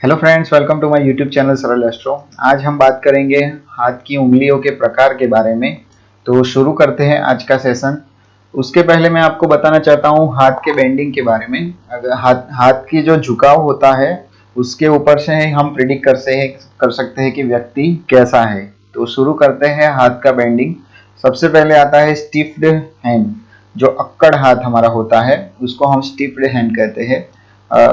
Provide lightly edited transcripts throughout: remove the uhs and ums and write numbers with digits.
Hello friends, welcome to my YouTube channel Saral astro. आज हम बात करेंगे हाथ की उंगलियों के प्रकार के बारे में। तो शुरू करते हैं आज का सेशन। उसके पहले मैं आपको बताना चाहता हूँ हाथ के बेंडिंग के बारे में। अगर हाथ की जो झुकाव होता है उसके ऊपर से हम प्रिडिक्ट कर सकते हैं कि व्यक्ति कैसा है। तो शुरू करते हैं हाथ का बेंडिंग। सबसे पहले आता है स्टिफ्ड हैंड। जो अक्कड़ हाथ हमारा होता है उसको हम स्टिफ्ड हैंड कहते हैं।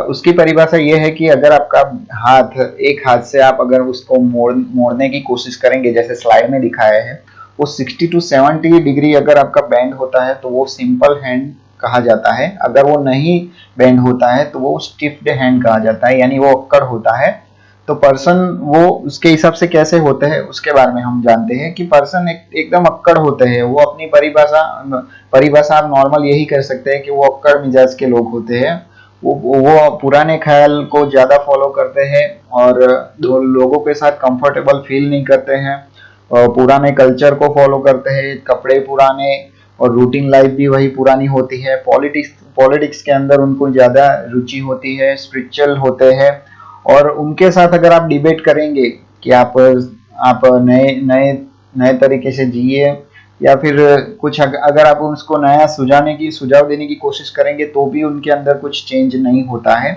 उसकी परिभाषा ये है कि अगर आपका हाथ एक हाथ से आप अगर उसको मोड़ने की कोशिश करेंगे, जैसे स्लाइड में दिखाया है, वो 60 टू 70 डिग्री अगर आपका बेंड होता है तो वो सिंपल हैंड कहा जाता है। अगर वो नहीं बेंड होता है तो वो स्टिफ्ड हैंड कहा जाता है, यानी वो अक्कड़ होता है। तो पर्सन वो उसके हिसाब से कैसे होते हैं उसके बारे में हम जानते हैं कि पर्सन एकदम अक्कड़ होते हैं। वो अपनी परिभाषा आप नॉर्मल यही कर सकते हैं कि वो अक्कड़ मिजाज के लोग होते हैं। वो पुराने ख्याल को ज्यादा फॉलो करते हैं और दो लोगों के साथ कंफर्टेबल फील नहीं करते हैं। और पुराने कल्चर को फॉलो करते हैं, कपड़े पुराने और रूटीन लाइफ भी वही पुरानी होती है। पॉलिटिक्स के अंदर उनको ज्यादा रुचि होती है, स्पिरिचुअल होते हैं। और उनके साथ अगर आप डिबेट करेंगे कि आप नए नए नए तरीके से जिए या फिर कुछ अगर आप उसको नया सुझाव देने की कोशिश करेंगे तो भी उनके अंदर कुछ चेंज नहीं होता है।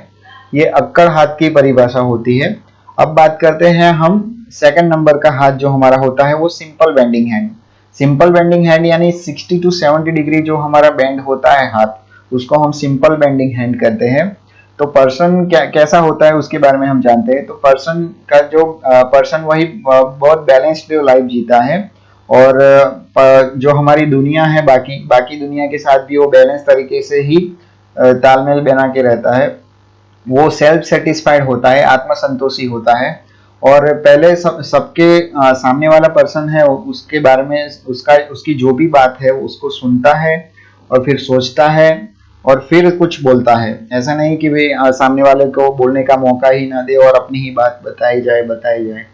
ये अक्कड़ हाथ की परिभाषा होती है। अब बात करते हैं हम सेकंड नंबर का हाथ जो हमारा होता है वो simple bending hand. Simple bending hand यानी 60 टू 70 डिग्री जो हमारा बेंड होता है हाथ, उसको हम सिंपल बेंडिंग हैंड कहते हैं। तो पर्सन कैसा होता है उसके बारे में हम जानते हैं। तो पर्सन वही बहुत बैलेंस्ड लाइफ जीता है। और जो हमारी दुनिया है, बाकी बाकी दुनिया के साथ भी वो बैलेंस तरीके से ही तालमेल बना के रहता है। वो सेल्फ सेटिस्फाइड होता है, आत्मसंतोषी होता है। और पहले सबके सामने वाला पर्सन है उसके बारे में उसकी जो भी बात है उसको सुनता है और फिर सोचता है और फिर कुछ बोलता है। ऐसा नहीं कि भाई सामने वाले को बोलने का मौका ही ना दे और अपनी ही बात बताई जाए।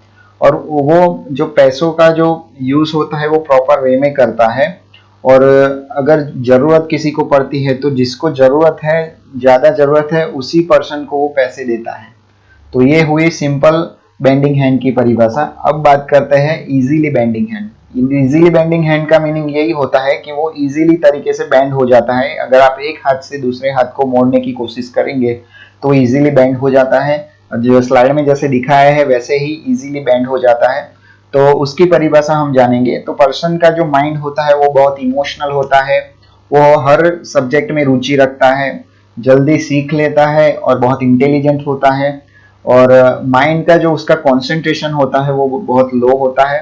और वो जो पैसों का जो यूज होता है वो प्रॉपर वे में करता है। और अगर जरूरत किसी को पड़ती है तो जिसको जरूरत है, ज्यादा जरूरत है, उसी पर्सन को वो पैसे देता है। तो ये हुई सिंपल बेंडिंग हैंड की परिभाषा। अब बात करते हैं easily bending hand. Easily bending hand का मीनिंग यही होता है कि वो इजीली तरीके से बेंड हो जाता है। अगर आप एक हाथ से दूसरे हाथ को मोड़ने की कोशिश करेंगे तो इजीली बेंड हो जाता है। जो स्लाइड में जैसे दिखाया है वैसे ही इजीली बेंड हो जाता है। तो उसकी परिभाषा हम जानेंगे। तो पर्सन का जो माइंड होता है वो बहुत इमोशनल होता है। वो हर सब्जेक्ट में रुचि रखता है, जल्दी सीख लेता है और बहुत इंटेलिजेंट होता है। और माइंड का जो उसका कंसंट्रेशन होता है वो बहुत लो होता है।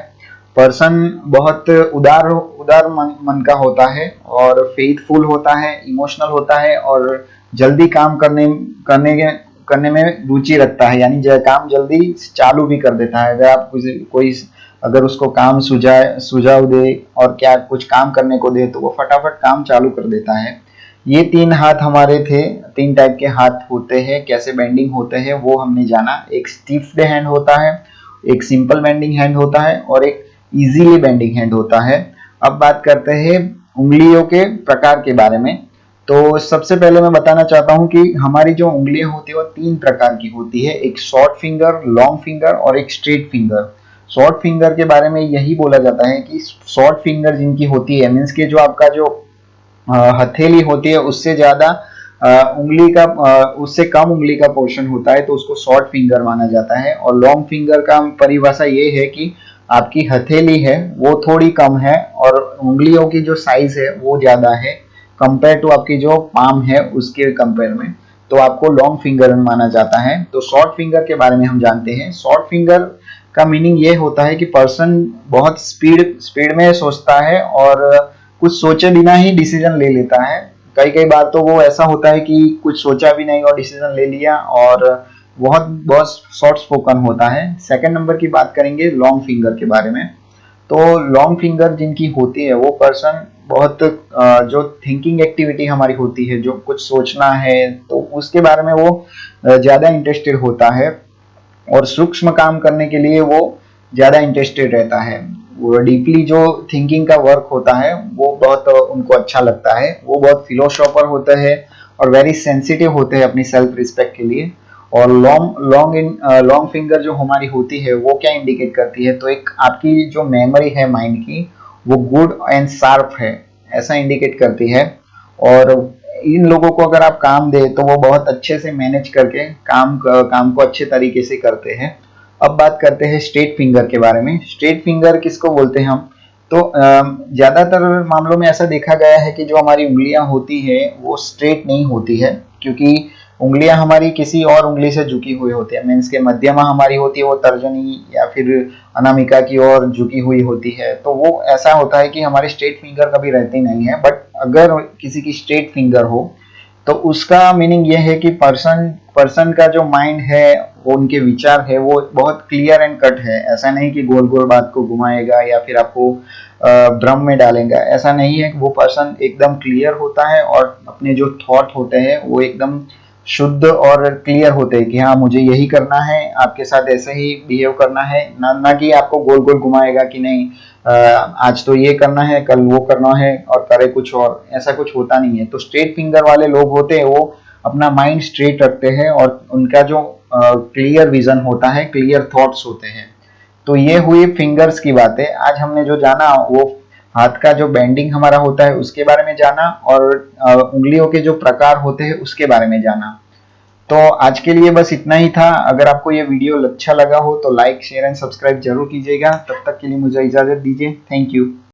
पर्सन बहुत उदार मन का होता है और फेथफुल होता है, इमोशनल होता है और जल्दी काम करने के करने में रुचि रखता है, यानी काम जल्दी चालू भी कर देता है। अगर आप कोई अगर उसको काम सुझाव दे और क्या कुछ काम करने को दे तो वो फटाफट काम चालू कर देता है। ये तीन हाथ हमारे थे। तीन टाइप के हाथ होते हैं, कैसे बेंडिंग होते हैं वो हमने जाना। एक स्टिफ्ड हैंड होता है, एक सिंपल बेंडिंग हैंड होता है और एक इजीली बेंडिंग हैंड होता है। अब बात करते हैं उंगलियों के प्रकार के बारे में। तो सबसे पहले मैं बताना चाहता हूं कि हमारी जो उंगलियां होती है वो तीन प्रकार की होती है। एक शॉर्ट फिंगर, लॉन्ग फिंगर और एक स्ट्रेट फिंगर। शॉर्ट फिंगर के बारे में यही बोला जाता है कि शॉर्ट फिंगर जिनकी होती है, मीन्स के जो आपका जो हथेली होती है उससे ज्यादा उंगली का उससे कम उंगली का पोर्शन होता है तो उसको शॉर्ट फिंगर माना जाता है। और लॉन्ग फिंगर का परिभाषा ये है कि आपकी हथेली है वो थोड़ी कम है और उंगलियों की जो साइज है वो ज्यादा है कंपेयर टू आपकी जो पाम है उसके कंपेयर में। तो आपको लॉन्ग फिंगर माना जाता है। तो शॉर्ट फिंगर के बारे में हम जानते हैं। शॉर्ट फिंगर का मीनिंग ये होता है कि पर्सन बहुत स्पीड में सोचता है और कुछ सोचे बिना ही डिसीजन ले लेता है। कई कई बार तो वो ऐसा होता है कि कुछ सोचा भी नहीं और डिसीजन ले लिया, और बहुत बहुत शॉर्ट स्पोकन होता है। सेकंड नंबर की बात करेंगे लॉन्ग फिंगर के बारे में। तो लॉन्ग फिंगर जिनकी होती है वो पर्सन बहुत जो थिंकिंग एक्टिविटी हमारी होती है, जो कुछ सोचना है तो उसके बारे में वो ज्यादा इंटरेस्टेड होता है और सूक्ष्म काम करने के लिए वो ज्यादा इंटरेस्टेड रहता है। वो डीपली जो थिंकिंग का वर्क होता है वो बहुत उनको अच्छा लगता है। वो बहुत फिलोसोफर होते हैं और वेरी सेंसिटिव होते हैं अपनी सेल्फ रिस्पेक्ट के लिए। और लॉन्ग फिंगर जो हमारी होती है वो क्या इंडिकेट करती है, तो एक आपकी जो मेमोरी है माइंड की वो गुड एंड शार्प है, ऐसा इंडिकेट करती है। और इन लोगों को अगर आप काम दे तो वो बहुत अच्छे से मैनेज करके काम को अच्छे तरीके से करते हैं। अब बात करते हैं स्ट्रेट फिंगर के बारे में। स्ट्रेट फिंगर किसको बोलते हैं हम, तो ज्यादातर मामलों में ऐसा देखा गया है कि जो हमारी उंगलियां होती है वो स्ट्रेट नहीं होती है, क्योंकि उंगलियां हमारी किसी और उंगली से झुकी हुई होती है। मीन्स के मध्यमा हमारी होती है वो तर्जनी या फिर अनामिका की ओर झुकी हुई होती है, तो वो ऐसा होता है कि हमारी स्ट्रेट फिंगर कभी रहती नहीं है। बट अगर किसी की स्ट्रेट फिंगर हो तो उसका मीनिंग ये है कि पर्सन का जो माइंड है, वो उनके विचार है वो बहुत क्लियर एंड कट है। ऐसा नहीं कि गोल गोल बात को घुमाएगा या फिर आपको भ्रम में डालेगा, ऐसा नहीं है। वो पर्सन एकदम क्लियर होता है और अपने जो थॉट होते हैं वो एकदम शुद्ध और क्लियर होते हैं कि हाँ मुझे यही करना है, आपके साथ ऐसे ही बिहेव करना है, ना कि आपको गोल गोल घुमाएगा कि नहीं आज तो ये करना है कल वो करना है और करे कुछ और, ऐसा कुछ होता नहीं है। तो स्ट्रेट फिंगर वाले लोग होते हैं वो अपना माइंड स्ट्रेट रखते हैं और उनका जो क्लियर विजन होता है, क्लियर थॉट्स होते हैं। तो ये हुई फिंगर्स की बातें। आज हमने जो जाना वो हाथ का जो बेंडिंग हमारा होता है उसके बारे में जाना, और उंगलियों के जो प्रकार होते हैं उसके बारे में जाना। तो आज के लिए बस इतना ही था। अगर आपको ये वीडियो अच्छा लगा हो तो लाइक शेयर एंड सब्सक्राइब जरूर कीजिएगा। तब तक के लिए मुझे इजाजत दीजिए। Thank you.